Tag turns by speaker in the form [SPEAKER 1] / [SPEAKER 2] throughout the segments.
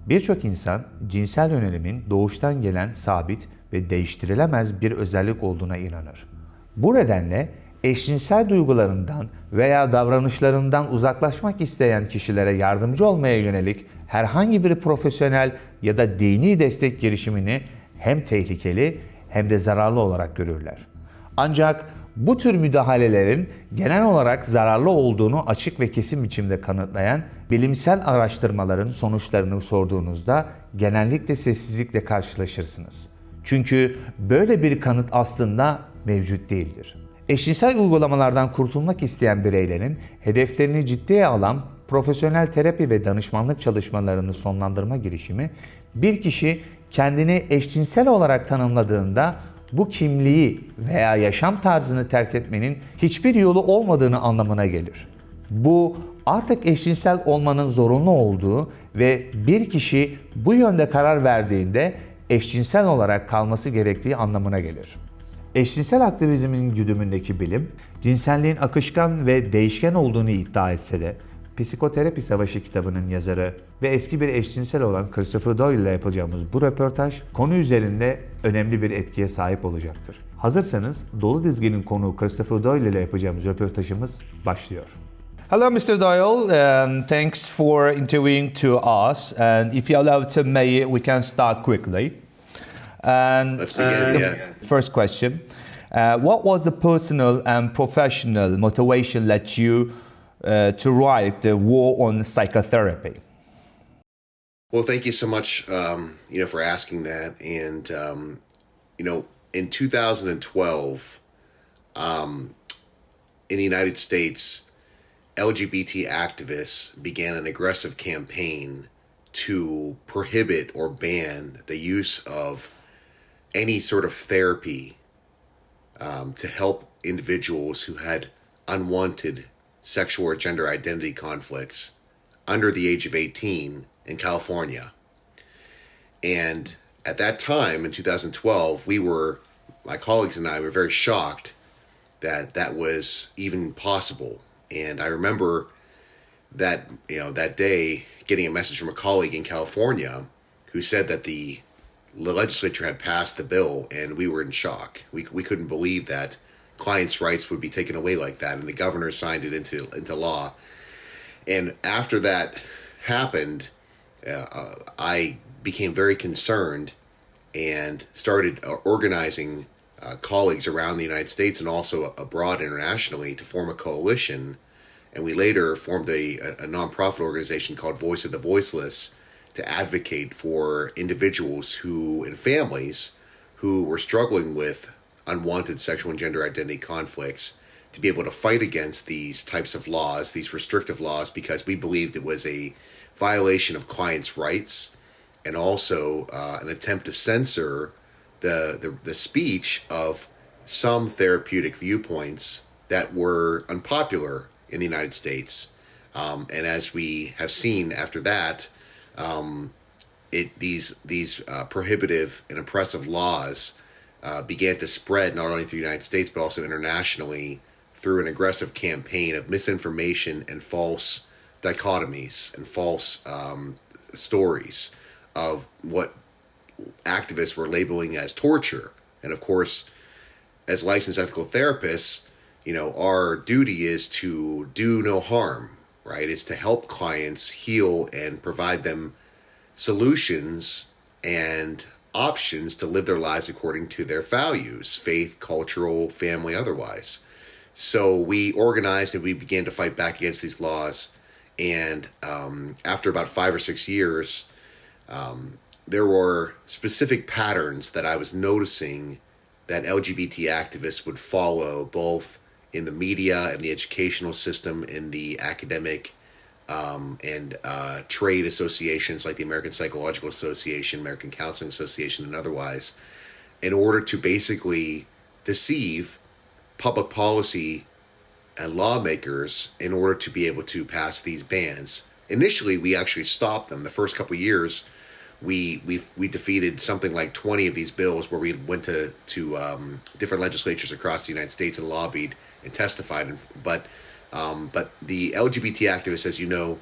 [SPEAKER 1] Birçok insan cinsel yönelimin doğuştan gelen sabit ve değiştirilemez bir özellik olduğuna inanır. Bu nedenle eşcinsel duygularından veya davranışlarından uzaklaşmak isteyen kişilere yardımcı olmaya yönelik herhangi bir profesyonel ya da dini destek girişimini hem tehlikeli hem de zararlı olarak görürler. Ancak bu tür müdahalelerin genel olarak zararlı olduğunu açık ve kesin biçimde kanıtlayan bilimsel araştırmaların sonuçlarını sorduğunuzda genellikle sessizlikle karşılaşırsınız. Çünkü böyle bir kanıt aslında mevcut değildir. Eşcinsel uygulamalardan kurtulmak isteyen bireylerin hedeflerini ciddiye alan profesyonel terapi ve danışmanlık çalışmalarını sonlandırma girişimi, bir kişi kendini eşcinsel olarak tanımladığında bu kimliği veya yaşam tarzını terk etmenin hiçbir yolu olmadığını anlamına gelir. Bu artık eşcinsel olmanın zorunlu olduğu ve bir kişi bu yönde karar verdiğinde eşcinsel olarak kalması gerektiği anlamına gelir. Eşcinsel aktivizmin güdümündeki bilim, cinselliğin akışkan ve değişken olduğunu iddia etse de, Psikoterapi Savaşı Kitabı'nın yazarı ve eski bir eşcinsel olan Christopher Doyle ile yapacağımız bu röportaj, konu üzerinde önemli bir etkiye sahip olacaktır. Hazırsanız dolu dizginin konuğu Christopher Doyle ile yapacağımız röportajımız başlıyor. Hello, Mr. Doyle, and thanks for interviewing to us. And if you allow to me, we can start quickly. And
[SPEAKER 2] Let's begin, yes.
[SPEAKER 1] First question, what was the personal and professional motivation that you to write the War on Psychotherapy?
[SPEAKER 2] Well, thank you so much, for asking that. And, in 2012, in the United States, LGBT activists began an aggressive campaign to prohibit or ban the use of any sort of therapy to help individuals who had unwanted sexual or gender identity conflicts under the age of 18 in California. And at that time, in 2012, my colleagues and I were very shocked that that was even possible. And I remember that, that day getting a message from a colleague in California who said that the legislature had passed the bill, and we were in shock. We couldn't believe that clients' rights would be taken away like that, and the governor signed it into law. And after that happened, I became very concerned and started organizing colleagues around the United States and also abroad internationally to form a coalition. And we later formed a nonprofit organization called Voice of the Voiceless to advocate for individuals and families who were struggling with unwanted sexual and gender identity conflicts to be able to fight against these types of laws, these restrictive laws, because we believed it was a violation of clients' rights and also an attempt to censor the speech of some therapeutic viewpoints that were unpopular in the United States. And as we have seen after that, these prohibitive and oppressive laws began to spread not only through the United States but also internationally through an aggressive campaign of misinformation and false dichotomies and false stories of what activists were labeling as torture. And of course, as licensed ethical therapists, our duty is to do no harm, right? Is to help clients heal and provide them solutions and options to live their lives according to their values, faith, cultural, family, otherwise. So we organized and we began to fight back against these laws. And after about 5 or 6 years, there were specific patterns that I was noticing that LGBT activists would follow, both in the media and the educational system, in the academic and trade associations like the American Psychological Association, American Counseling Association, and otherwise, in order to basically deceive public policy and lawmakers in order to be able to pass these bans. Initially, we actually stopped them. The first couple of years, we defeated something like 20 of these bills where we went to different legislatures across the United States and lobbied and testified. But the LGBT activists, as you know,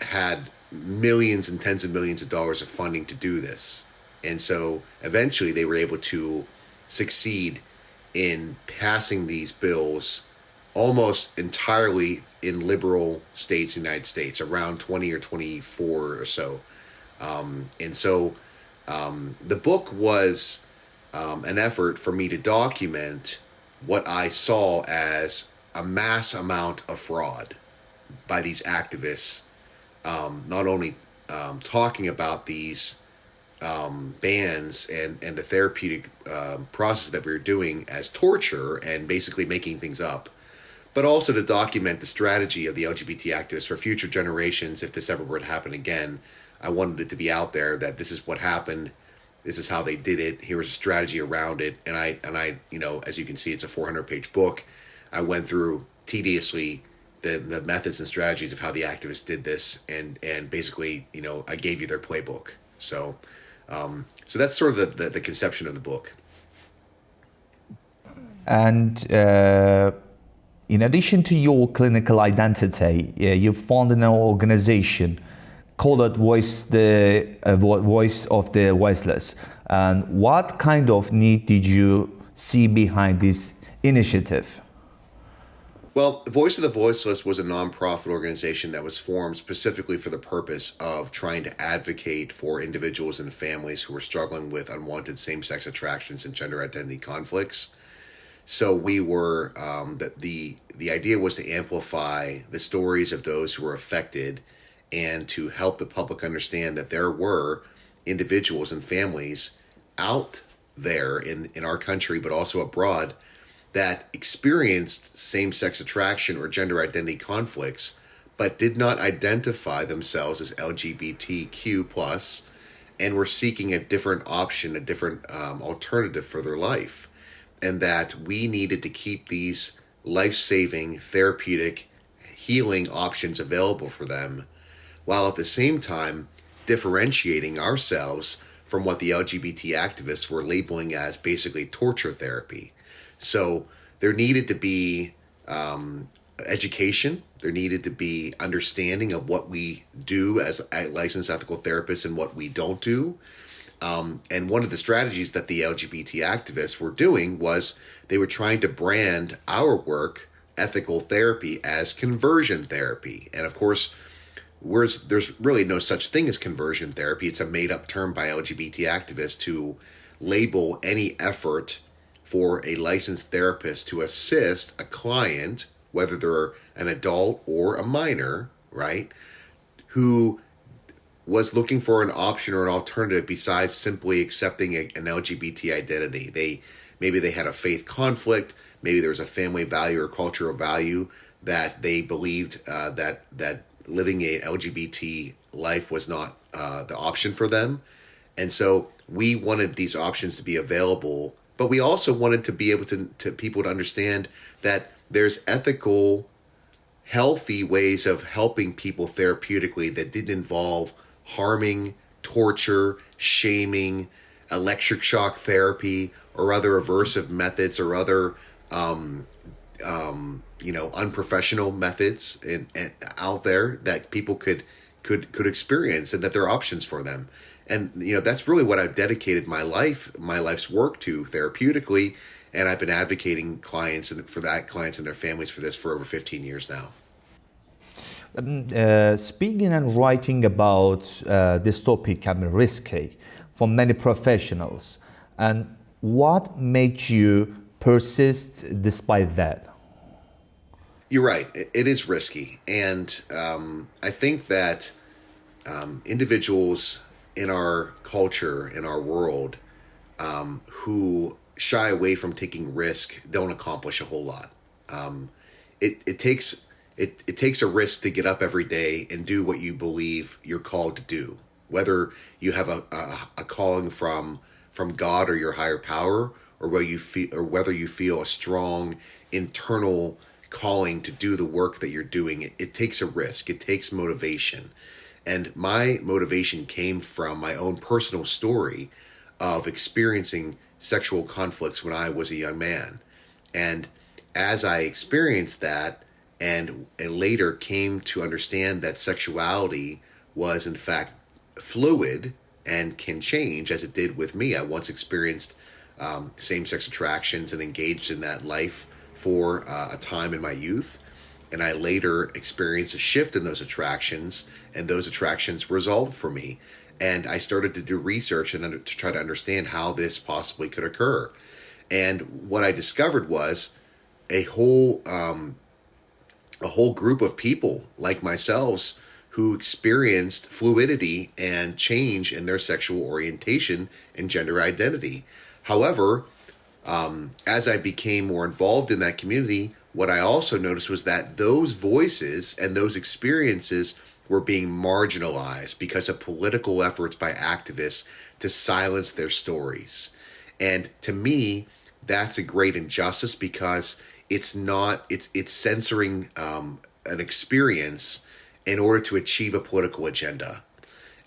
[SPEAKER 2] had millions and tens of millions of dollars of funding to do this. And so eventually they were able to succeed in passing these bills almost entirely in liberal states in the United States, around 20 or 24 or so. The book was an effort for me to document what I saw as a mass amount of fraud by these activists, not only talking about these bans and the therapeutic process that we were doing as torture and basically making things up, but also to document the strategy of the LGBT activists for future generations. If this ever were to happen again, I wanted it to be out there that this is what happened. This is how they did it. Here was a strategy around it. And I, as you can see, it's a 400-page book. I went through tediously the methods and strategies of how the activists did this, and basically, I gave you their playbook. So that's sort of the conception of the book.
[SPEAKER 1] And in addition to your clinical identity, you founded an organization called Voice of the Voiceless. And what kind of need did you see behind this initiative?
[SPEAKER 2] Well, Voice of the Voiceless was a nonprofit organization that was formed specifically for the purpose of trying to advocate for individuals and families who were struggling with unwanted same-sex attractions and gender identity conflicts. So we were, the idea was to amplify the stories of those who were affected and to help the public understand that there were individuals and families out there in our country, but also abroad, that experienced same-sex attraction or gender identity conflicts, but did not identify themselves as LGBTQ+, and were seeking a different option, a different alternative for their life. And that we needed to keep these life-saving, therapeutic, healing options available for them, while at the same time differentiating ourselves from what the LGBT activists were labeling as basically torture therapy. So there needed to be education. There needed to be understanding of what we do as licensed ethical therapists and what we don't do. And one of the strategies that the LGBT activists were doing was they were trying to brand our work, ethical therapy, as conversion therapy. And of course, there's really no such thing as conversion therapy. It's a made-up term by LGBT activists to label any effort for a licensed therapist to assist a client, whether they're an adult or a minor, right, who was looking for an option or an alternative besides simply accepting an LGBT identity. Maybe they had a faith conflict, maybe there was a family value or cultural value that they believed that living a LGBT life was not the option for them. And so we wanted these options to be available, but we also wanted to be able to people to understand that there's ethical, healthy ways of helping people therapeutically that didn't involve harming, torture, shaming, electric shock therapy, or other aversive methods, or other unprofessional methods out there that people could experience, and that there are options for them. And that's really what I've dedicated my life's work to therapeutically, and I've been advocating clients and their families for this for over 15 years now.
[SPEAKER 1] Speaking and writing about this topic can be risky for many professionals. And what makes you persist despite that?
[SPEAKER 2] You're right. It is risky. And I think that individuals in our culture, in our world, who shy away from taking risk don't accomplish a whole lot. It takes a risk to get up every day and do what you believe you're called to do, whether you have a calling from God or your higher power, or whether you feel a strong internal calling to do the work that you're doing. It takes a risk. It takes motivation. And my motivation came from my own personal story of experiencing sexual conflicts when I was a young man. And as I experienced that, and later came to understand that sexuality was in fact fluid and can change, as it did with me. I once experienced same-sex attractions and engaged in that life for a time in my youth. And I later experienced a shift in those attractions, and those attractions resolved for me. And I started to do research and to try to understand how this possibly could occur. And what I discovered was a whole group of people like myself who experienced fluidity and change in their sexual orientation and gender identity. However, as I became more involved in that community, what I also noticed was that those voices and those experiences were being marginalized because of political efforts by activists to silence their stories. And to me, that's a great injustice, because it's censoring an experience in order to achieve a political agenda.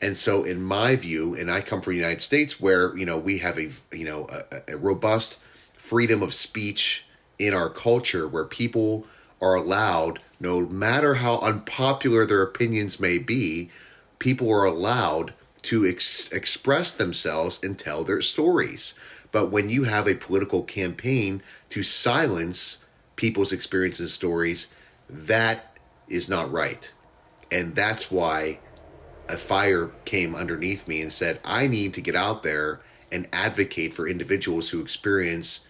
[SPEAKER 2] And so in my view, and I come from the United States where, we have a robust freedom of speech in our culture, where people are allowed, no matter how unpopular their opinions may be, people are allowed to express themselves and tell their stories. But when you have a political campaign to silence people's experiences and stories, that is not right. And that's why a fire came underneath me and said, I need to get out there and advocate for individuals who experience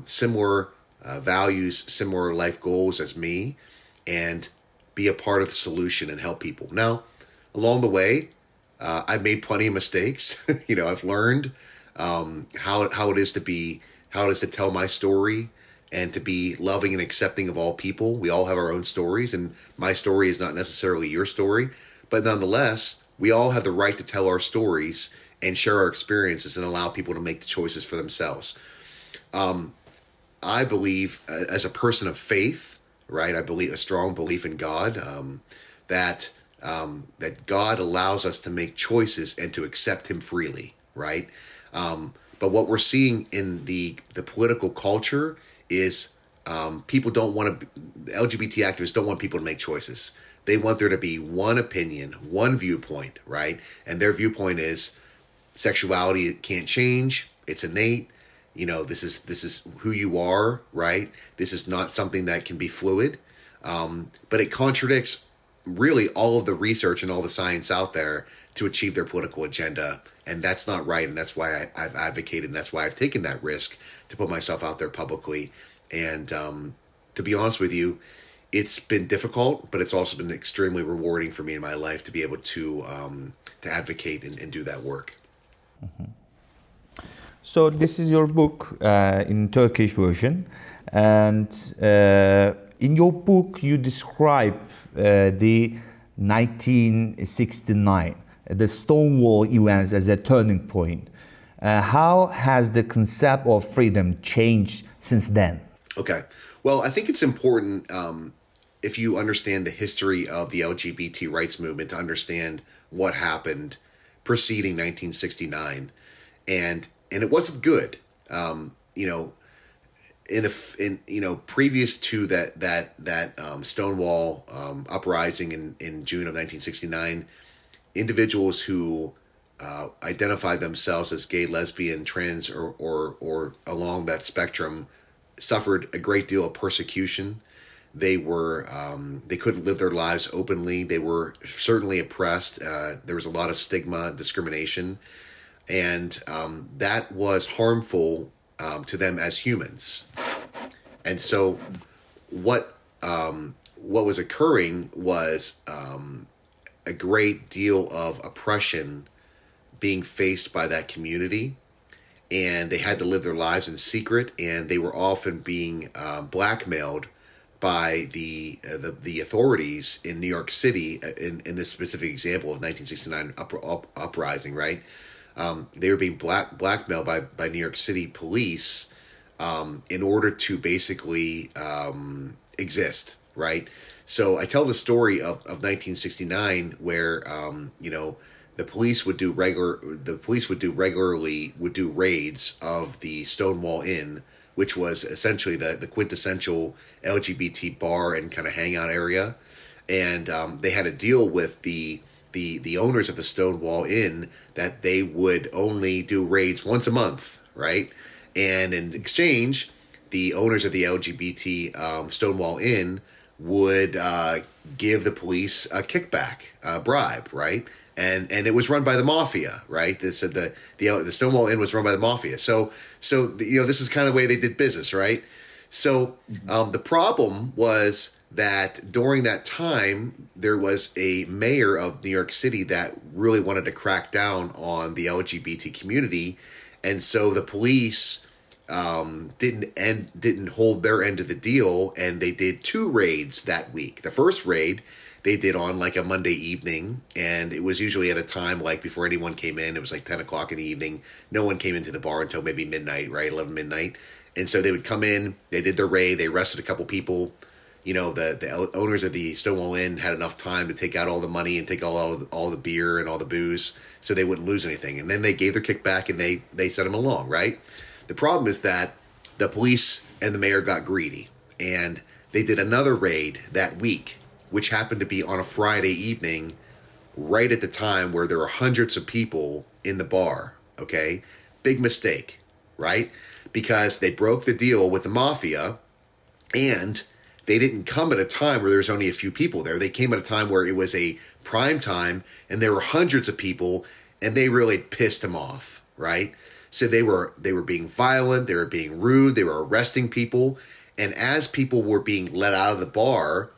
[SPEAKER 2] similar values, similar life goals as me, and be a part of the solution and help people. Now, along the way, I've made plenty of mistakes. I've learned how it is to tell my story and to be loving and accepting of all people. We all have our own stories, and my story is not necessarily your story, but nonetheless, we all have the right to tell our stories and share our experiences and allow people to make the choices for themselves. I believe, as a person of faith, right? I believe a strong belief in God, that God allows us to make choices and to accept Him freely, right? But what we're seeing in the political culture is people don't want to. LGBT activists don't want people to make choices. They want there to be one opinion, one viewpoint, right? And their viewpoint is sexuality can't change; it's innate. This is who you are, right? This is not something that can be fluid. But it contradicts really all of the research and all the science out there to achieve their political agenda. And that's not right. And that's why I've advocated, and that's why I've taken that risk to put myself out there publicly. And to be honest with you, it's been difficult, but it's also been extremely rewarding for me in my life to be able to advocate and do that work.
[SPEAKER 1] Mm-hmm. So this is your book in Turkish version, and in your book you describe the 1969, the Stonewall events as a turning point. How has the concept of freedom changed since then?
[SPEAKER 2] Okay, well, I think it's important if you understand the history of the LGBT rights movement to understand what happened preceding 1969, and it wasn't good. Previous to that Stonewall uprising in June of 1969, individuals who identified themselves as gay, lesbian, trans, or along that spectrum suffered a great deal of persecution. They couldn't live their lives openly. They were certainly oppressed. There was a lot of stigma, discrimination, and that was harmful to them as humans. And so what was occurring was a great deal of oppression being faced by that community, and they had to live their lives in secret, and they were often being blackmailed by the authorities in New York City in this specific example of 1969 uprising, right? They were being blackmailed by New York City police in order to basically exist, right? So I tell the story of 1969 where the police would do raids of the Stonewall Inn, which was essentially the quintessential LGBT bar and kind of hangout area, and they had to deal with the the owners of the Stonewall Inn that they would only do raids once a month, right? And in exchange, the owners of the LGBT Stonewall Inn would give the police a kickback, a bribe, right? And it was run by the mafia, right? This the Stonewall Inn was run by the mafia. So this is kind of the way they did business, right? So the problem was that during that time, there was a mayor of New York City that really wanted to crack down on the LGBT community. And so the police didn't hold their end of the deal, and they did 2 raids that week. The first raid they did on like a Monday evening, and it was usually at a time like before anyone came in. It was like 10 o'clock in the evening. No one came into the bar until maybe midnight, right? 11 midnight. And so they would come in, they did their raid, they arrested a couple people. The owners of the Stonewall Inn had enough time to take out all the money and take all the beer and all the booze, so they wouldn't lose anything. And then they gave their kickback, and they sent them along, right? The problem is that the police and the mayor got greedy, and they did another raid that week, which happened to be on a Friday evening, right at the time where there were hundreds of people in the bar, okay? Big mistake, right? Because they broke the deal with the mafia, and they didn't come at a time where there was only a few people there. They came at a time where it was a prime time, and there were hundreds of people, and they really pissed them off, right? So they were being violent, they were being rude, they were arresting people, and as people were being let out of the bar,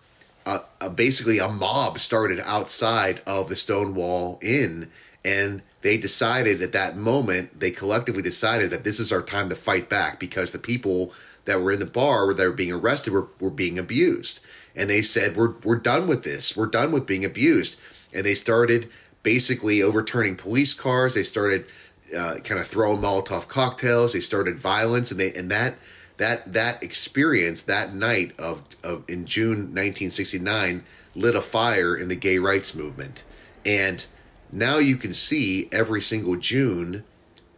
[SPEAKER 2] basically a mob started outside of the Stonewall Inn, and they decided at that moment, they collectively decided that this is our time to fight back, because the people that were in the bar that were being arrested were being abused. And they said, we're done with this. We're done with being abused. And they started basically overturning police cars. They started kind of throwing Molotov cocktails. They started violence. And that experience, that night of in June 1969, lit a fire in the gay rights movement. And now you can see every single June,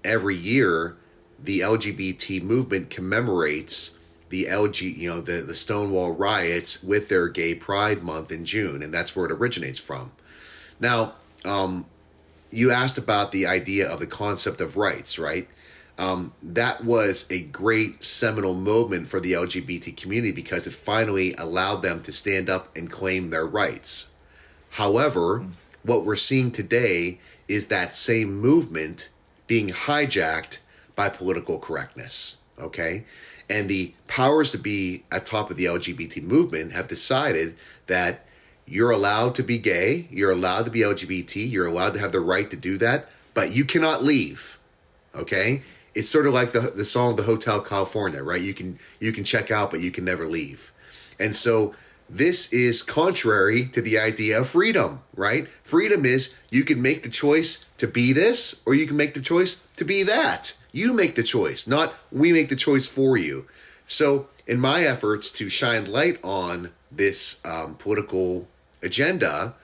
[SPEAKER 2] every year, the LGBT movement commemorates the the Stonewall riots with their Gay Pride Month in June, and that's where it originates from. Now, you asked about the idea of the concept of rights, right? That was a great seminal moment for the LGBT community because it finally allowed them to stand up and claim their rights. However, what we're seeing today is that same movement being hijacked by political correctness, okay? And the powers to be at top of the LGBT movement have decided that you're allowed to be gay, you're allowed to be LGBT, you're allowed to have the right to do that, but you cannot leave, okay? It's sort of like the song, The Hotel California, right? You can check out, but you can never leave. And so this is contrary to the idea of freedom, right? Freedom is you can make the choice to be this, or you can make the choice to be that. You make the choice, not we make the choice for you. So in my efforts to shine light on this political agenda,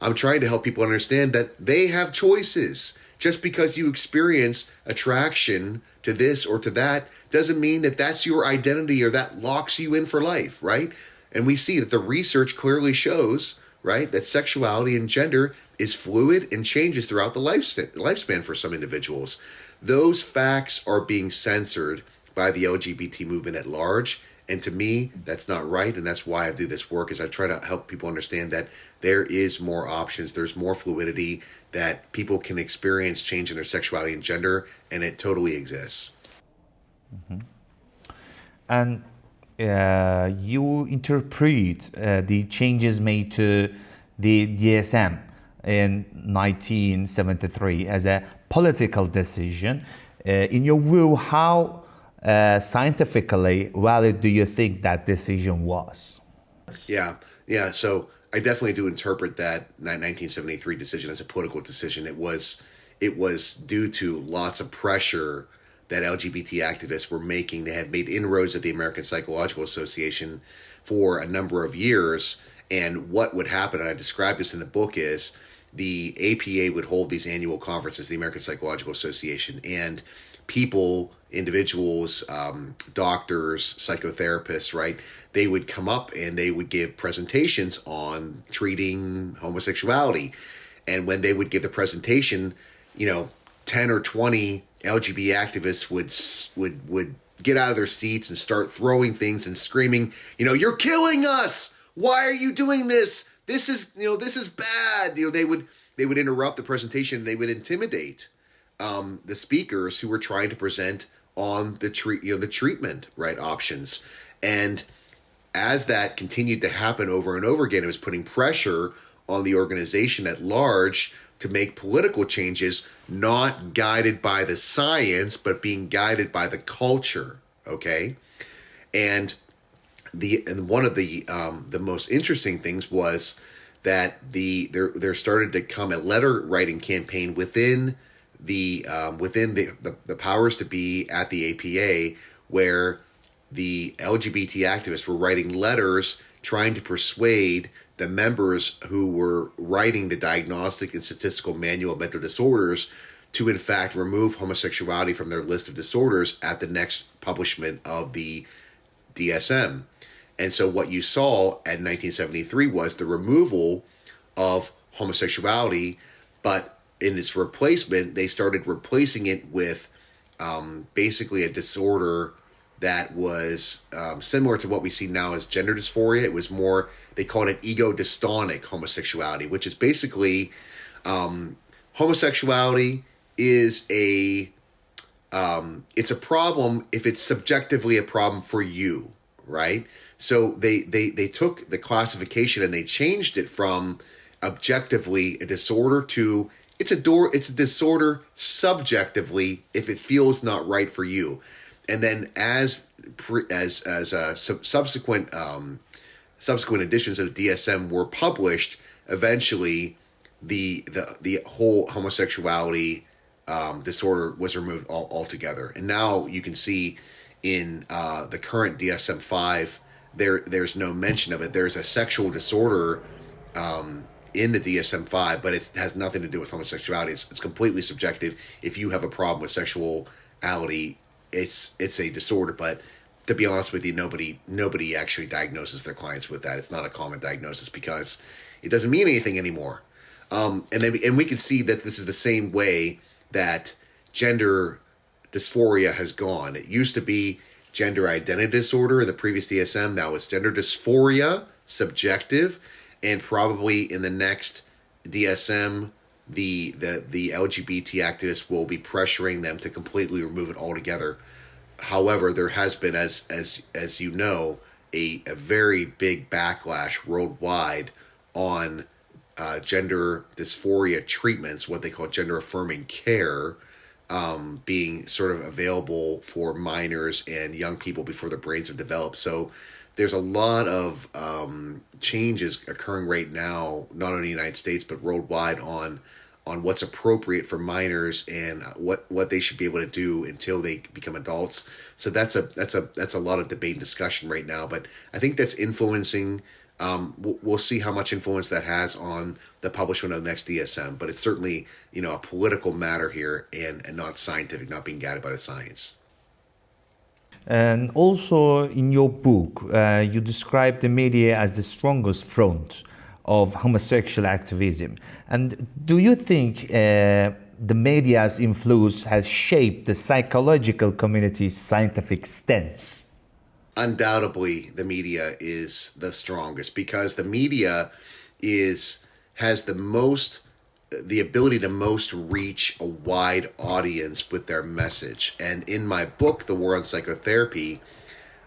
[SPEAKER 2] I'm trying to help people understand that they have choices. Just because you experience attraction to this or to that doesn't mean that that's your identity or that locks you in for life, right? And we see that the research clearly shows, right, that sexuality and gender is fluid and changes throughout the lifespan for some individuals. Those facts are being censored by the LGBT movement at large. And to me, that's not right. And that's why I do this work, is I try to help people understand that there is more options. There's more fluidity, that people can experience change in their sexuality and gender, and it totally exists.
[SPEAKER 1] Mm-hmm. And you interpret the changes made to the DSM in 1973 as a political decision. In your view, how scientifically valid do you think that decision was?
[SPEAKER 2] Yeah. So I definitely do interpret that 1973 decision as a political decision. It was due to lots of pressure that LGBT activists were making. They had made inroads at the American Psychological Association for a number of years. And what would happen, and I described this in the book, is the APA would hold these annual conferences, the American Psychological Association, and people, individuals, doctors, psychotherapists, right? They would come up and they would give presentations on treating homosexuality. And when they would give the presentation, 10 or 20 LGBT activists would get out of their seats and start throwing things and screaming, you're killing us. Why are you doing this? This is bad. They would interrupt the presentation. They would intimidate the speakers who were trying to present on the treatment options. And as that continued to happen over and over again, it was putting pressure on the organization at large to make political changes, not guided by the science, but being guided by the culture. Okay, and one of the most interesting things was that there started to come a letter writing campaign within the powers to be at the APA, where the LGBT activists were writing letters trying to persuade the members who were writing the Diagnostic and Statistical Manual of Mental Disorders to, in fact, remove homosexuality from their list of disorders at the next publishment of the DSM. And so what you saw in 1973 was the removal of homosexuality, but in its replacement, they started replacing it with basically a disorder that was similar to what we see now as gender dysphoria. It was more, they called it ego-dystonic homosexuality, which is basically homosexuality is it's a problem if it's subjectively a problem for you, right? So they took the classification and they changed it from objectively a disorder to it's a disorder subjectively if it feels not right for you. And then as subsequent editions of the DSM were published, eventually the whole homosexuality disorder was removed altogether. And now you can see in the current DSM-5, there's no mention of it. There's a sexual disorder in the DSM-5, but it has nothing to do with homosexuality. It's completely subjective. If you have a problem with sexuality, it's a disorder. But to be honest with you, nobody actually diagnoses their clients with that. It's not a common diagnosis because it doesn't mean anything anymore. And we can see that this is the same way that gender dysphoria has gone. It used to be gender identity disorder in the previous DSM. Now it's gender dysphoria, subjective, and probably in the next DSM, the LGBT activists will be pressuring them to completely remove it altogether. However, there has been, as you know, a very big backlash worldwide on gender dysphoria treatments, what they call gender affirming care, being sort of available for minors and young people before their brains have developed. So there's a lot of changes occurring right now, not only in the United States, but worldwide on what's appropriate for minors and what they should be able to do until they become adults. So that's a lot of debate and discussion right now. But I think that's influencing. We'll see how much influence that has on the publishment of the next DSM. But it's certainly a political matter here and not scientific, not being guided by the science.
[SPEAKER 1] And also in your book, you describe the media as the strongest front of homosexual activism. And do you think the media's influence has shaped the psychological community's scientific stance?
[SPEAKER 2] Undoubtedly, the media is the strongest because the media has the ability to most reach a wide audience with their message. And in my book, The War on Psychotherapy,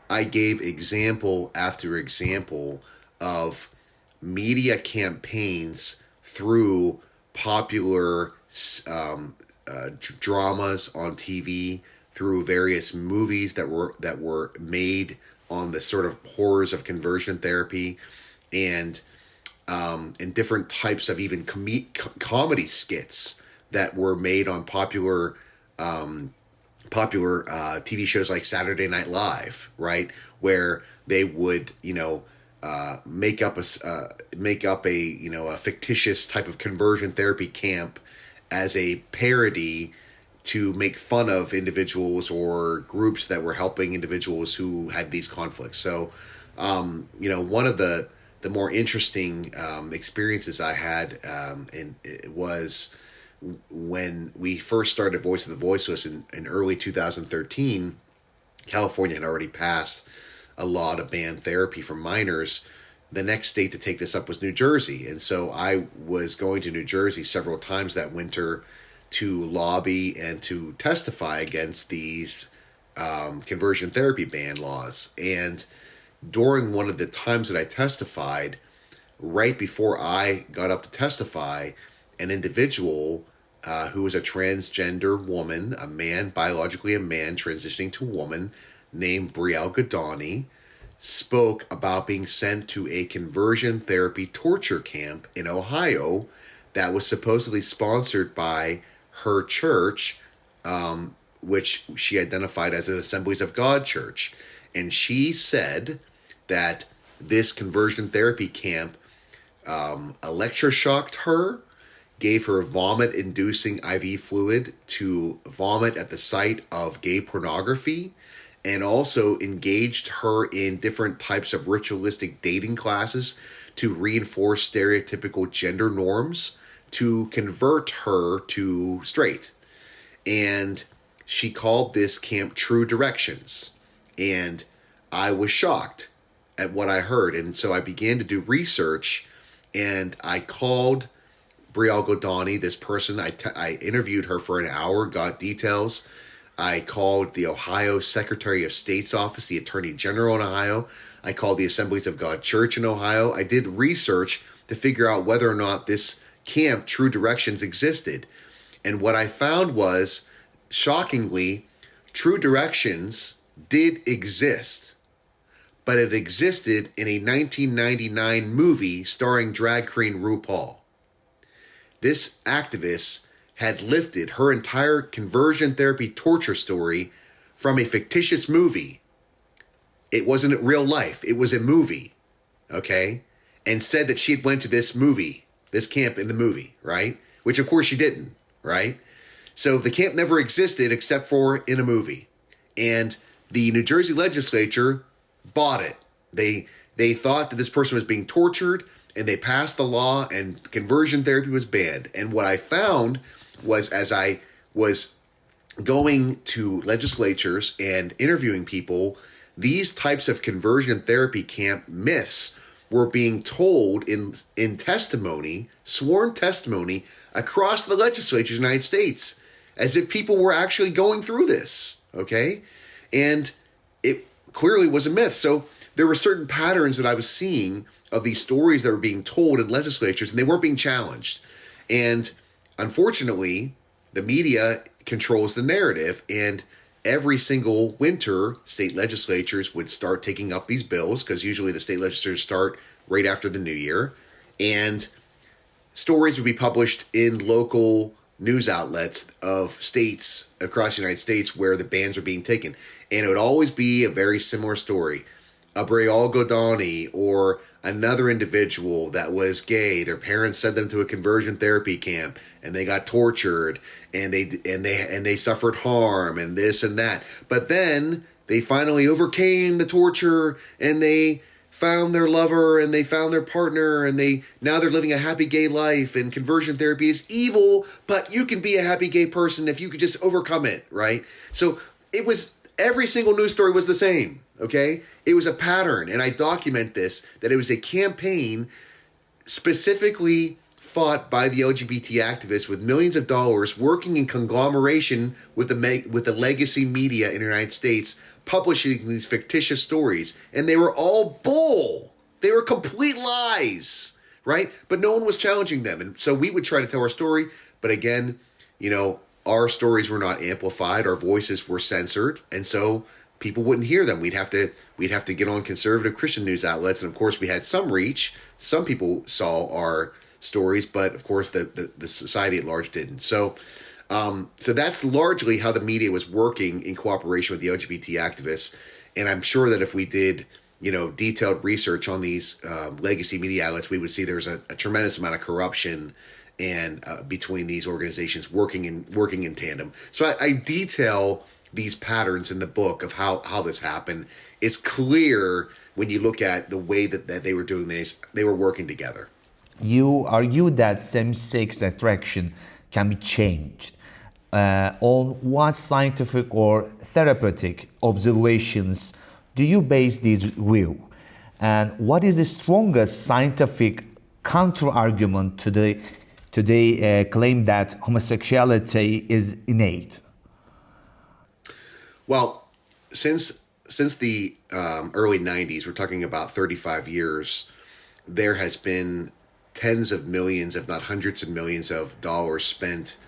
[SPEAKER 2] I gave example after example of media campaigns through popular dramas on TV, through various movies that were made on the sort of horrors of conversion therapy, and different types of even comedy skits that were made on popular TV shows like Saturday Night Live, right, where they would make up a fictitious type of conversion therapy camp as a parody to make fun of individuals or groups that were helping individuals who had these conflicts. So, one of the the more interesting experiences I had, and it was when we first started Voice of the Voiceless in early 2013. California had already passed a law to ban therapy for minors. The next state to take this up was New Jersey. And so I was going to New Jersey several times that winter to lobby and to testify against these conversion therapy ban laws. And during one of the times that I testified, right before I got up to testify, an individual who was a transgender woman, a man, biologically a man, transitioning to a woman, named Brielle Godani, spoke about being sent to a conversion therapy torture camp in Ohio that was supposedly sponsored by her church, which she identified as an Assemblies of God church. And she said that this conversion therapy camp electroshocked her, gave her vomit-inducing IV fluid to vomit at the sight of gay pornography, and also engaged her in different types of ritualistic dating classes to reinforce stereotypical gender norms to convert her to straight. And she called this camp True Directions. And I was shocked at what I heard. And so I began to do research, and I called Brielle Godani, this person. I interviewed her for an hour, got details. I called the Ohio Secretary of State's office, the Attorney General in Ohio. I called the Assemblies of God Church in Ohio. I did research to figure out whether or not this camp, True Directions, existed. And what I found was, shockingly, True Directions did exist, but it existed in a 1999 movie starring drag queen RuPaul. This activist had lifted her entire conversion therapy torture story from a fictitious movie. It wasn't real life. It was a movie, okay? And said that she had went to this movie, this camp in the movie, right? Which, of course, she didn't, right? So the camp never existed except for in a movie. And the New Jersey legislature bought it. They thought that this person was being tortured, and they passed the law, and conversion therapy was banned. And what I found was, as I was going to legislatures and interviewing people, these types of conversion therapy camp myths were being told in testimony, sworn testimony, across the legislatures of the United States, as if people were actually going through this, okay? And it clearly was a myth. So there were certain patterns that I was seeing of these stories that were being told in legislatures, and they weren't being challenged. And unfortunately, the media controls the narrative, and every single winter, state legislatures would start taking up these bills, because usually the state legislatures start right after the new year, and stories would be published in local news outlets of states across the United States where the bans are being taken. And it would always be a very similar story. A Brielle Godani or another individual that was gay, their parents sent them to a conversion therapy camp, and they got tortured, and they suffered harm, and this and that. But then they finally overcame the torture, and they found their lover, and they found their partner, and now they're living a happy gay life. And conversion therapy is evil, but you can be a happy gay person if you could just overcome it, right? So it was, every single news story was the same. Okay, it was a pattern, and I document this, that it was a campaign specifically fought by the LGBT activists with millions of dollars, working in conglomeration with the legacy media in the United States, publishing these fictitious stories, and they were all bull. They were complete lies, right? But no one was challenging them, and so we would try to tell our story, but again, our stories were not amplified, our voices were censored, and so people wouldn't hear them. We'd have to get on conservative Christian news outlets, and of course we had some reach. Some people saw our stories, but of course the society at large didn't. So that's largely how the media was working in cooperation with the LGBT activists. And I'm sure that if we did, detailed research on these legacy media outlets, we would see there's a tremendous amount of corruption and between these organizations working in tandem. So I detail these patterns in the book of how this happened. It's clear when you look at the way that they were doing this, they were working together.
[SPEAKER 1] You argue that same-sex attraction can be changed. On what scientific or therapeutic observations do you base this view? And what is the strongest scientific counter-argument to the claim that homosexuality is innate?
[SPEAKER 2] Well, since the early 90s, we're talking about 35 years, there has been tens of millions, if not hundreds of millions of dollars spent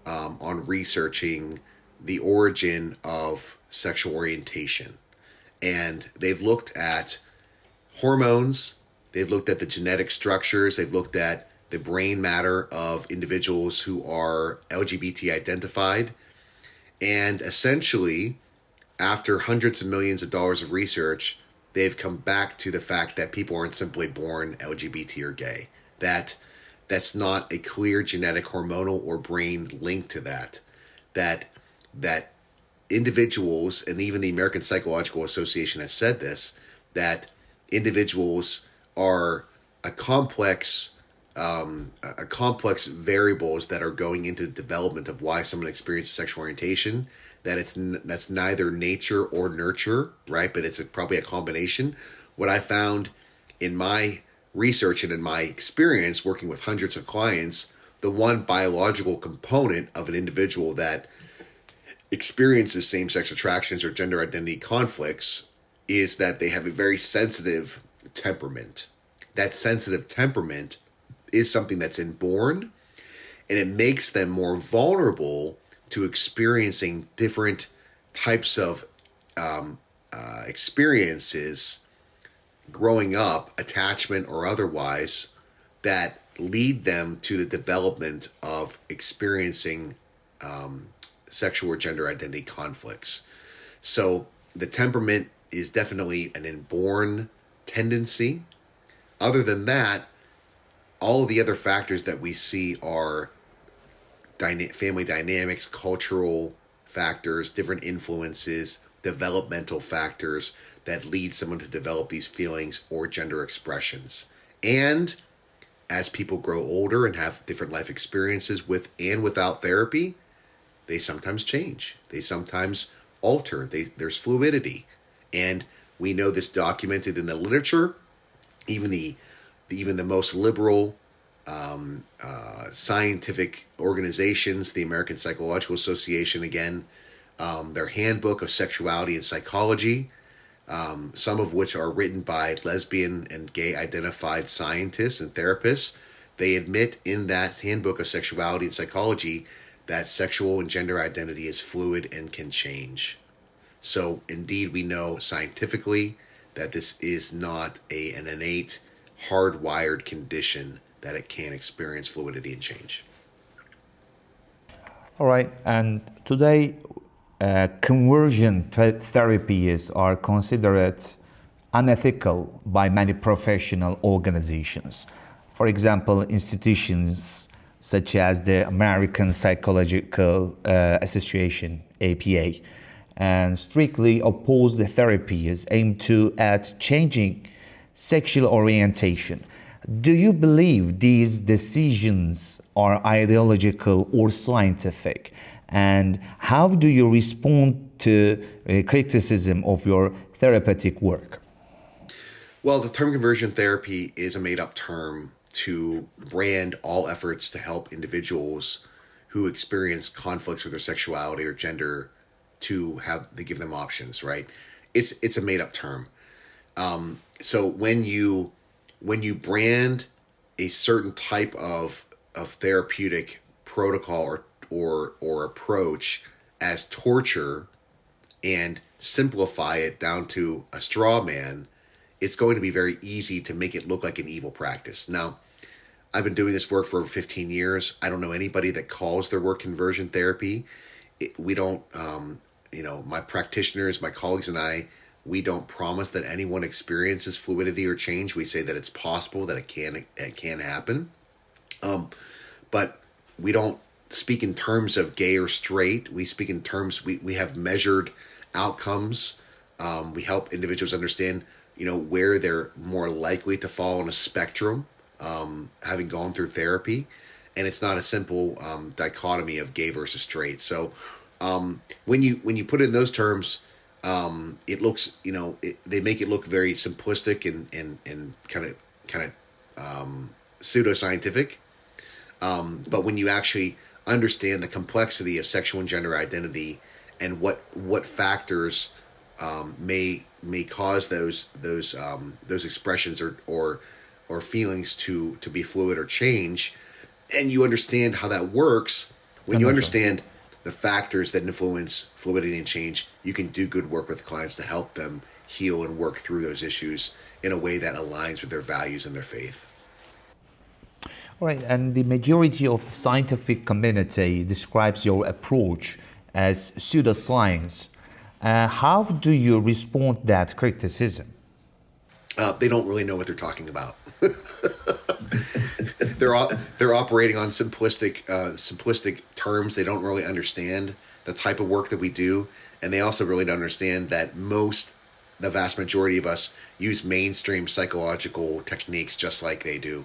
[SPEAKER 2] on researching the origin of sexual orientation. And they've looked at hormones, they've looked at the genetic structures, they've looked at the brain matter of individuals who are LGBT identified. And essentially, after hundreds of millions of dollars of research, they've come back to the fact that people aren't simply born LGBT or gay. That's not a clear genetic, hormonal, or brain link to that. That individuals, and even the American Psychological Association has said this, that individuals are a complex variables that are going into the development of why someone experiences sexual orientation. That's neither nature or nurture, right? But it's probably a combination. What I found in my research and in my experience working with hundreds of clients, the one biological component of an individual that experiences same-sex attractions or gender identity conflicts is that they have a very sensitive temperament. That sensitive temperament is something that's inborn, and it makes them more vulnerable to experiencing different types of experiences growing up, attachment or otherwise, that lead them to the development of experiencing sexual or gender identity conflicts. So the temperament is definitely an inborn tendency. Other than that, all of the other factors that we see are family dynamics, cultural factors, different influences, developmental factors that lead someone to develop these feelings or gender expressions. And as people grow older and have different life experiences with and without therapy, they sometimes change. They sometimes alter. There's fluidity. And we know this documented in the literature. Even the most liberal scientific organizations, the American Psychological Association, again, their handbook of sexuality and psychology, some of which are written by lesbian and gay identified scientists and therapists, they admit in that handbook of sexuality and psychology that sexual and gender identity is fluid and can change. So indeed, we know scientifically that this is not an innate, hardwired condition, that it can experience fluidity and change.
[SPEAKER 1] All right, and today conversion therapies are considered unethical by many professional organizations. For example, institutions such as the American Psychological Association, APA, and strictly oppose the therapies aimed at changing sexual orientation. Do you believe these decisions are ideological or scientific? And how do you respond to criticism of your therapeutic work?
[SPEAKER 2] Well, the term conversion therapy is a made-up term to brand all efforts to help individuals who experience conflicts with their sexuality or gender to give them options, right? It's a made-up term. So when you brand a certain type of therapeutic protocol or approach as torture and simplify it down to a straw man, it's going to be very easy to make it look like an evil practice. Now, I've been doing this work for over 15 years. I don't know anybody that calls their work conversion therapy. We don't, my practitioners, my colleagues and I, we don't promise that anyone experiences fluidity or change. We say that it's possible, that it can happen. But we don't speak in terms of gay or straight. We speak in terms, we have measured outcomes. We help individuals understand, where they're more likely to fall on a spectrum, having gone through therapy. And it's not a simple dichotomy of gay versus straight. So when you put it in those terms, it looks, they make it look very simplistic and kind of pseudoscientific. But when you actually understand the complexity of sexual and gender identity and what factors may cause those expressions or feelings to be fluid or change, and you understand how that works, when you understand the factors that influence fluidity and change, you can do good work with clients to help them heal and work through those issues in a way that aligns with their values and their faith.
[SPEAKER 1] All right, and the majority of the scientific community describes your approach as pseudoscience. How do you respond to that criticism?
[SPEAKER 2] They don't really know what they're talking about. They're operating on simplistic terms. They don't really understand the type of work that we do, and they also really don't understand that the vast majority of us use mainstream psychological techniques just like they do.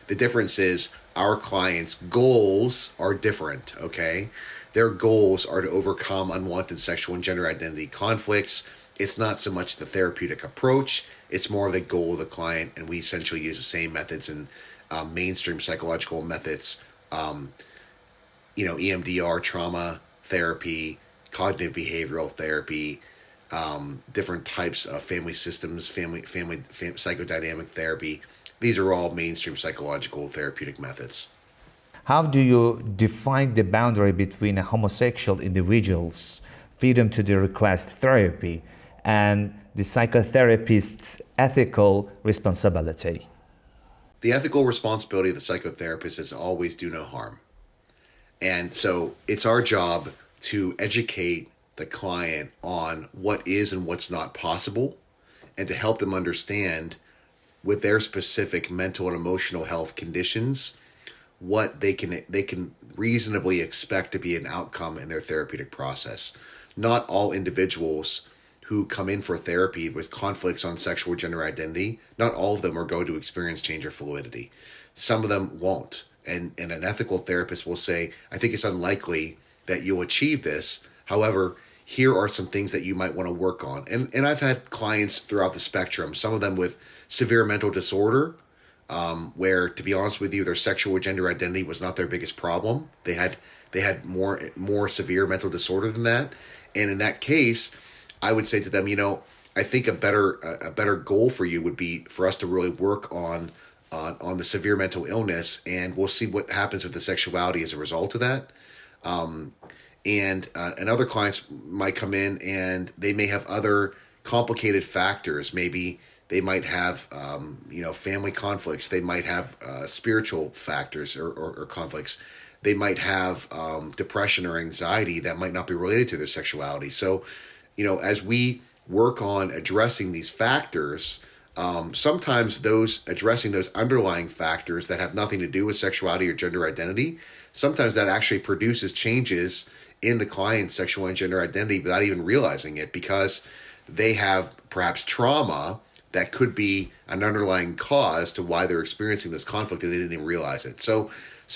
[SPEAKER 2] The difference is our clients' goals are different, okay? Their goals are to overcome unwanted sexual and gender identity conflicts. It's not so much the therapeutic approach, it's more the goal of the client, and we essentially use the same methods and mainstream psychological methods, EMDR, trauma therapy, cognitive behavioral therapy, different types of family systems, family psychodynamic therapy. These are all mainstream psychological therapeutic methods.
[SPEAKER 1] How do you define the boundary between a homosexual individual's freedom to request therapy and the psychotherapist's ethical responsibility?
[SPEAKER 2] The ethical responsibility of the psychotherapist is to always do no harm. And so it's our job to educate the client on what is and what's not possible, and to help them understand with their specific mental and emotional health conditions what they can reasonably expect to be an outcome in their therapeutic process. Not all individuals who come in for therapy with conflicts on sexual gender identity, not all of them are going to experience change or fluidity. Some of them won't. And an ethical therapist will say, I think it's unlikely that you'll achieve this. However, here are some things that you might want to work on. And I've had clients throughout the spectrum, some of them with severe mental disorder, where, to be honest with you, their sexual gender identity was not their biggest problem. They had more severe mental disorder than that. And in that case, I would say to them, I think a better goal for you would be for us to really work on the severe mental illness, and we'll see what happens with the sexuality as a result of that. And other clients might come in and they may have other complicated factors. Maybe they might have, family conflicts. They might have spiritual factors or conflicts. They might have depression or anxiety that might not be related to their sexuality. So, as we work on addressing these factors, sometimes addressing those underlying factors that have nothing to do with sexuality or gender identity, sometimes that actually produces changes in the client's sexual and gender identity without even realizing it, because they have perhaps trauma that could be an underlying cause to why they're experiencing this conflict and they didn't even realize it. So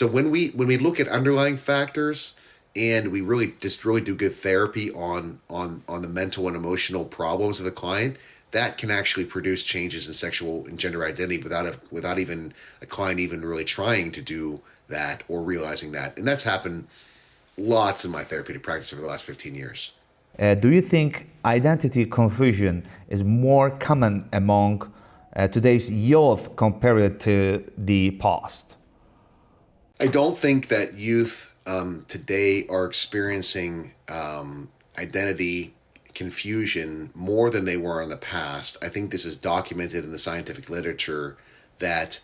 [SPEAKER 2] when we look at underlying factors and we really do good therapy on the mental and emotional problems of the client, that can actually produce changes in sexual and gender identity without even a client even really trying to do that or realizing that. And that's happened lots in my therapeutic practice over the last 15 years.
[SPEAKER 1] Do you think identity confusion is more common among today's youth compared to the past?
[SPEAKER 2] I don't think that youth today are experiencing identity confusion more than they were in the past. I think this is documented in the scientific literature that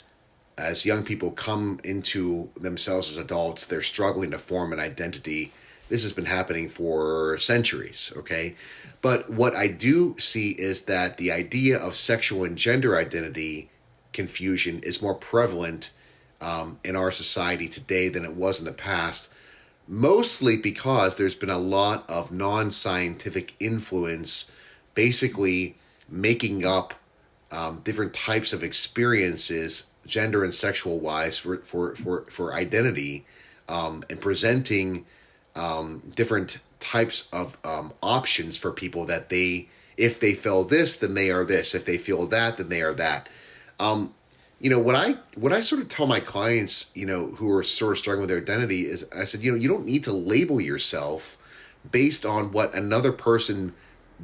[SPEAKER 2] as young people come into themselves as adults, they're struggling to form an identity. This has been happening for centuries, okay? But what I do see is that the idea of sexual and gender identity confusion is more prevalent in our society today than it was in the past, mostly because there's been a lot of non-scientific influence basically making up different types of experiences, gender and sexual wise, for identity, and presenting different types of options for people that if they feel this, then they are this. If they feel that, then they are that. What I sort of tell my clients, who are sort of struggling with their identity is, I said, you don't need to label yourself based on what another person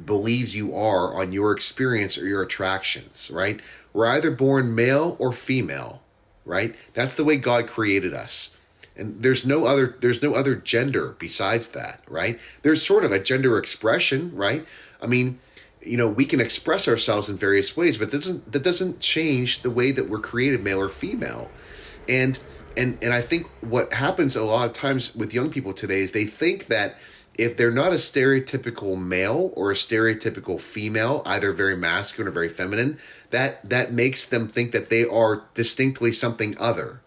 [SPEAKER 2] believes you are on your experience or your attractions, right? We're either born male or female, right? That's the way God created us. And there's no other gender besides that, right? There's sort of a gender expression, right? I mean, we can express ourselves in various ways, but that doesn't change the way that we're created, male or female. And I think what happens a lot of times with young people today is they think that if they're not a stereotypical male or a stereotypical female, either very masculine or very feminine, that makes them think that they are distinctly something other.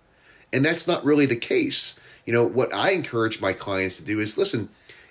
[SPEAKER 2] And that's not really the case. What I encourage my clients to do is, listen,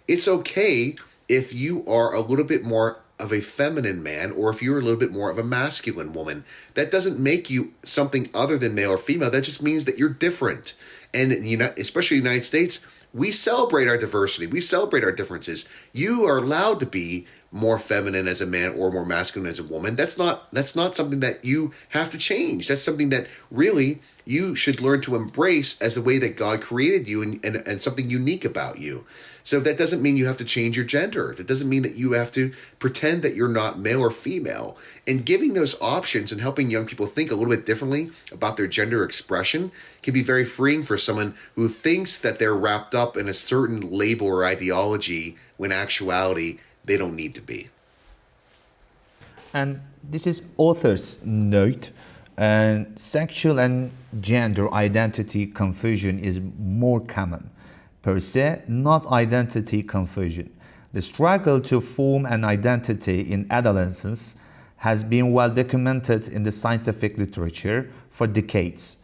[SPEAKER 2] it's okay if you are a little bit more of a feminine man, or if you're a little bit more of a masculine woman. That doesn't make you something other than male or female. That just means that you're different. And especially in the United States, we celebrate our diversity. We celebrate our differences. You are allowed to be more feminine as a man or more masculine as a woman. That's not something that you have to change. That's something that really you should learn to embrace as the way that God created you, and something unique about you. So that doesn't mean you have to change your gender. That doesn't mean that you have to pretend that you're not male or female. And giving those options and helping young people think a little bit differently about their gender expression can be very freeing for someone who thinks that they're wrapped up in a certain label or ideology, when in actuality, they don't need to be.
[SPEAKER 1] And this is author's note. And sexual and gender identity confusion is more common. Per se, not identity confusion. The struggle to form an identity in adolescence has been well documented in the scientific literature for decades.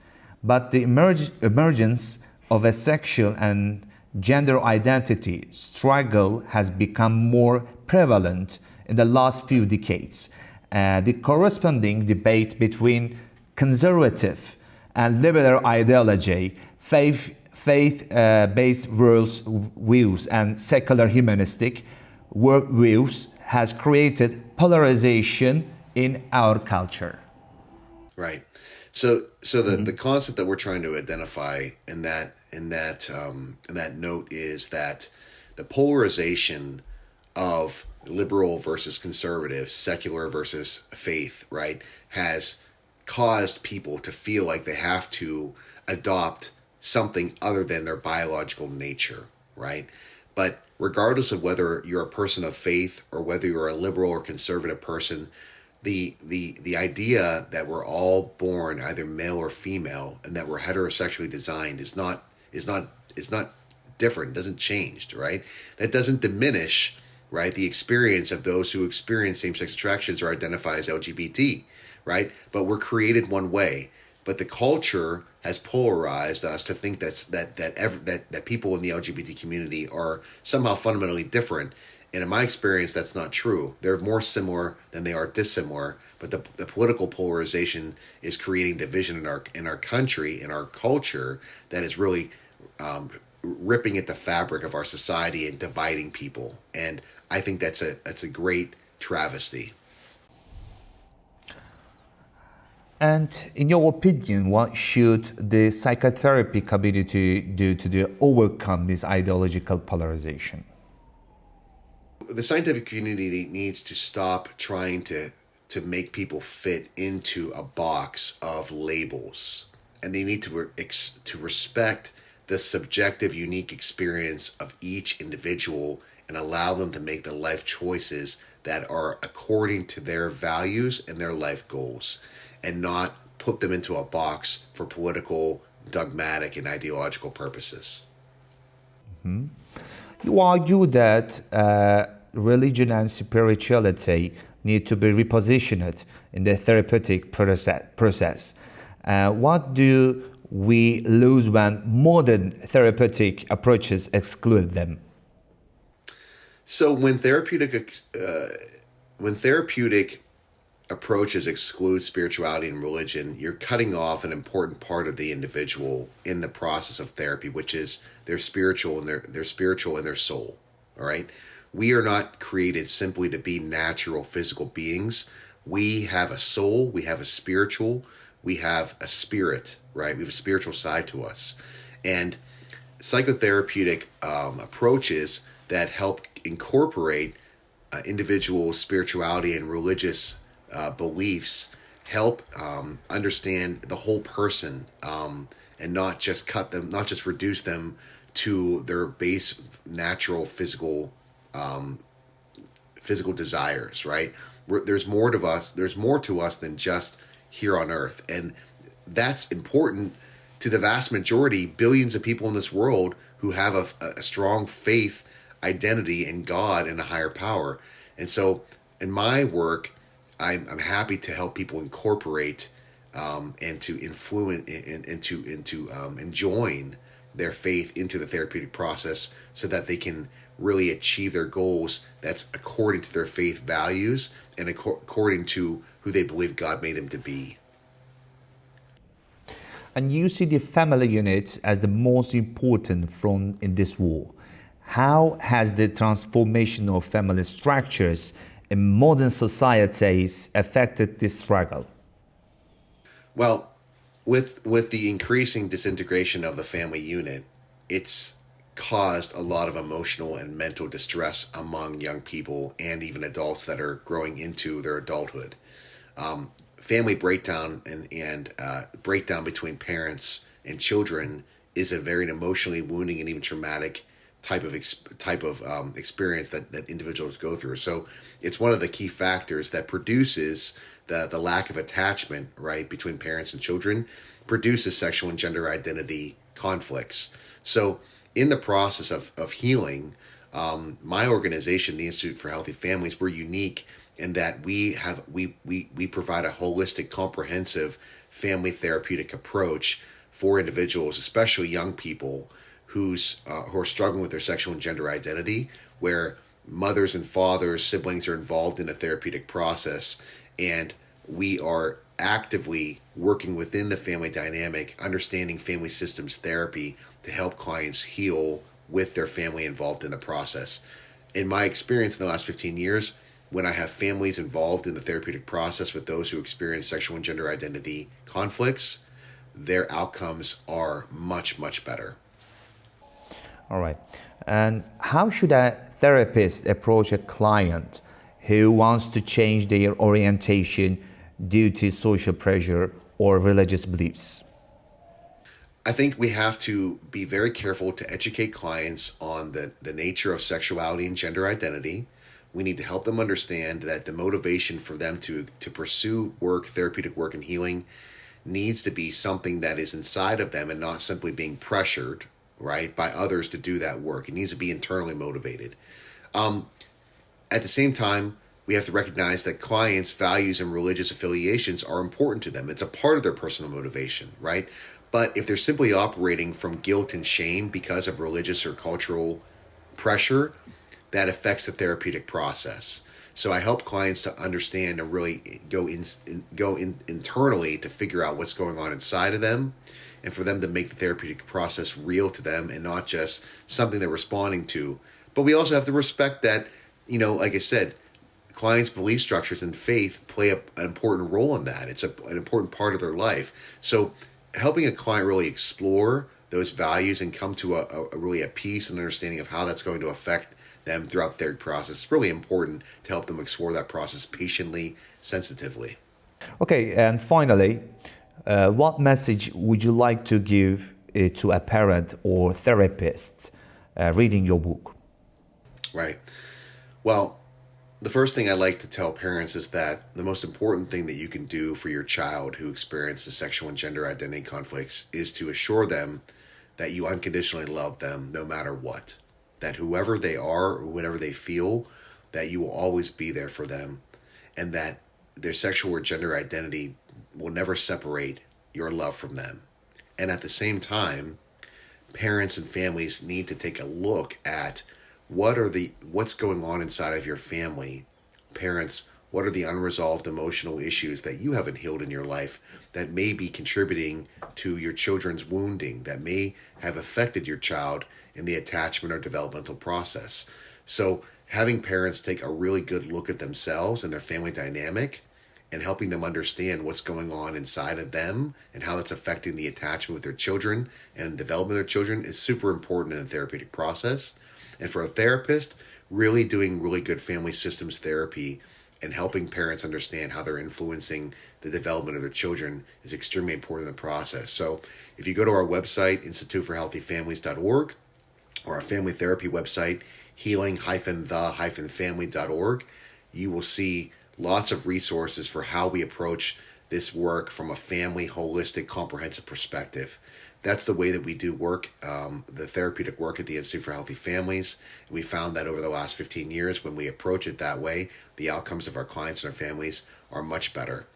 [SPEAKER 1] But the emergence of a sexual and gender identity struggle has become more prevalent in the last few decades. The corresponding debate between conservative and liberal ideology, faith-based worldviews, and secular humanistic worldviews has created polarization in our culture.
[SPEAKER 2] Right. So the concept that we're trying to identify in that note is that the polarization of liberal versus conservative, secular versus faith, right, has caused people to feel like they have to adopt something other than their biological nature, right? But regardless of whether you're a person of faith or whether you're a liberal or conservative person, the idea that we're all born either male or female and that we're heterosexually designed is not different, doesn't change, right? That doesn't diminish, right, the experience of those who experience same-sex attractions or identify as LGBT, right? But we're created one way. But the culture has polarized us to think that people in the LGBT community are somehow fundamentally different. And in my experience, that's not true. They're more similar than they are dissimilar. But the political polarization is creating division in our country, in our culture, that is really ripping at the fabric of our society and dividing people. And I think that's a great travesty.
[SPEAKER 1] And in your opinion, what should the psychotherapy community do to overcome this ideological polarization?
[SPEAKER 2] The scientific community needs to stop trying to make people fit into a box of labels, and they need to respect the subjective, unique experience of each individual and allow them to make the life choices that are according to their values and their life goals, and not put them into a box for political, dogmatic, and ideological purposes.
[SPEAKER 1] Mm-hmm. You argue that religion and spirituality need to be repositioned in the therapeutic process. What do we lose when modern therapeutic approaches exclude them?
[SPEAKER 2] So when therapeutic approaches exclude spirituality and religion, you're cutting off an important part of the individual in the process of therapy, which is their spiritual and their spiritual and their soul. All right. We are not created simply to be natural physical beings. We have a soul, we have a spiritual, we have a spirit, right? We have a spiritual side to us. And psychotherapeutic approaches that help incorporate individual spirituality and religious beliefs help understand the whole person, and not just reduce them to their base natural physical desires, right? There's more to us than just here on earth. And that's important to the vast majority, billions of people in this world who have a strong faith identity in God and a higher power. And so in my work, I'm happy to help people incorporate and to influence and join their faith into the therapeutic process so that they can really achieve their goals that's according to their faith values and according to who they believe God made them to be.
[SPEAKER 1] And you see the family unit as the most important front in this war. How has the transformation of family structures in modern societies affected this struggle?
[SPEAKER 2] Well, with the increasing disintegration of the family unit, it's caused a lot of emotional and mental distress among young people and even adults that are growing into their adulthood. Family breakdown and breakdown between parents and children is a very emotionally wounding and even traumatic type of experience that individuals go through. So it's one of the key factors that produces the lack of attachment, right, between parents and children, produces sexual and gender identity conflicts. So in the process of healing, my organization, the Institute for Healthy Families, we're unique in that we provide a holistic, comprehensive family therapeutic approach for individuals, especially young people who are struggling with their sexual and gender identity, where mothers and fathers, siblings are involved in a therapeutic process, and we are actively working within the family dynamic, understanding family systems therapy to help clients heal with their family involved in the process. In my experience in the last 15 years, when I have families involved in the therapeutic process with those who experience sexual and gender identity conflicts, their outcomes are much, much better.
[SPEAKER 1] All right. And how should a therapist approach a client who wants to change their orientation due to social pressure or religious beliefs?
[SPEAKER 2] I think we have to be very careful to educate clients on the nature of sexuality and gender identity. We need to help them understand that the motivation for them to pursue work, therapeutic work and healing needs to be something that is inside of them and not simply being pressured, right, by others to do that work. It needs to be internally motivated. At the same time, we have to recognize that clients' values and religious affiliations are important to them. It's a part of their personal motivation, right? But if they're simply operating from guilt and shame because of religious or cultural pressure, that affects the therapeutic process. So I help clients to understand and really go internally to figure out what's going on inside of them, and for them to make the therapeutic process real to them and not just something they're responding to. But we also have to respect that, like I said, clients' belief structures and faith play an important role in that. It's an important part of their life. So helping a client really explore those values and come to a peace and understanding of how that's going to affect them throughout the therapy process is really important to help them explore that process patiently, sensitively.
[SPEAKER 1] Okay, and finally, what message would you like to give to a parent or therapist reading your book?
[SPEAKER 2] Right. Well, the first thing I like to tell parents is that the most important thing that you can do for your child who experiences sexual and gender identity conflicts is to assure them that you unconditionally love them no matter what. That whoever they are or whatever they feel, that you will always be there for them, and that their sexual or gender identity will never separate your love from them. And at the same time, parents and families need to take a look at what's going on inside of your family. Parents, What are the unresolved emotional issues that you haven't healed in your life that may be contributing to your children's wounding, that may have affected your child in the attachment or developmental process? So having parents take a really good look at themselves and their family dynamic and helping them understand what's going on inside of them and how that's affecting the attachment with their children and development of their children is super important in the therapeutic process. And for a therapist, really doing really good family systems therapy and helping parents understand how they're influencing the development of their children is extremely important in the process. So if you go to our website, instituteforhealthyfamilies.org, or our family therapy website, healing-the-family.org, you will see lots of resources for how we approach this work from a family, holistic, comprehensive perspective. That's the way that we do work, the therapeutic work at the Institute for Healthy Families. We found that over the last 15 years, when we approach it that way, the outcomes of our clients and our families are much better.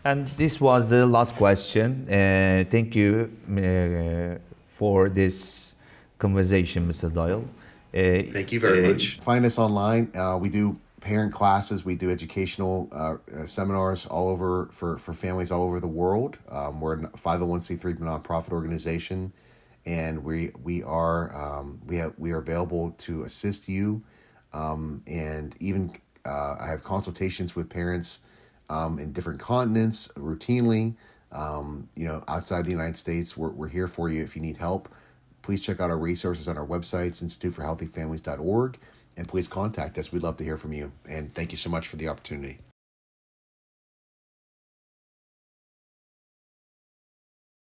[SPEAKER 1] And this was the last question. Thank you for this conversation, Mr. Doyle.
[SPEAKER 2] Thank you very much. Find us online. We do parent classes. We do educational seminars all over for families all over the world. We're a 501c3 nonprofit organization, and we are available to assist you. And even I have consultations with parents in different continents routinely. Outside the United States, we're here for you if you need help. Please check out our resources on our websites, instituteforhealthyfamilies.org, and please contact us. We'd love to hear from you. And thank you so much for the opportunity.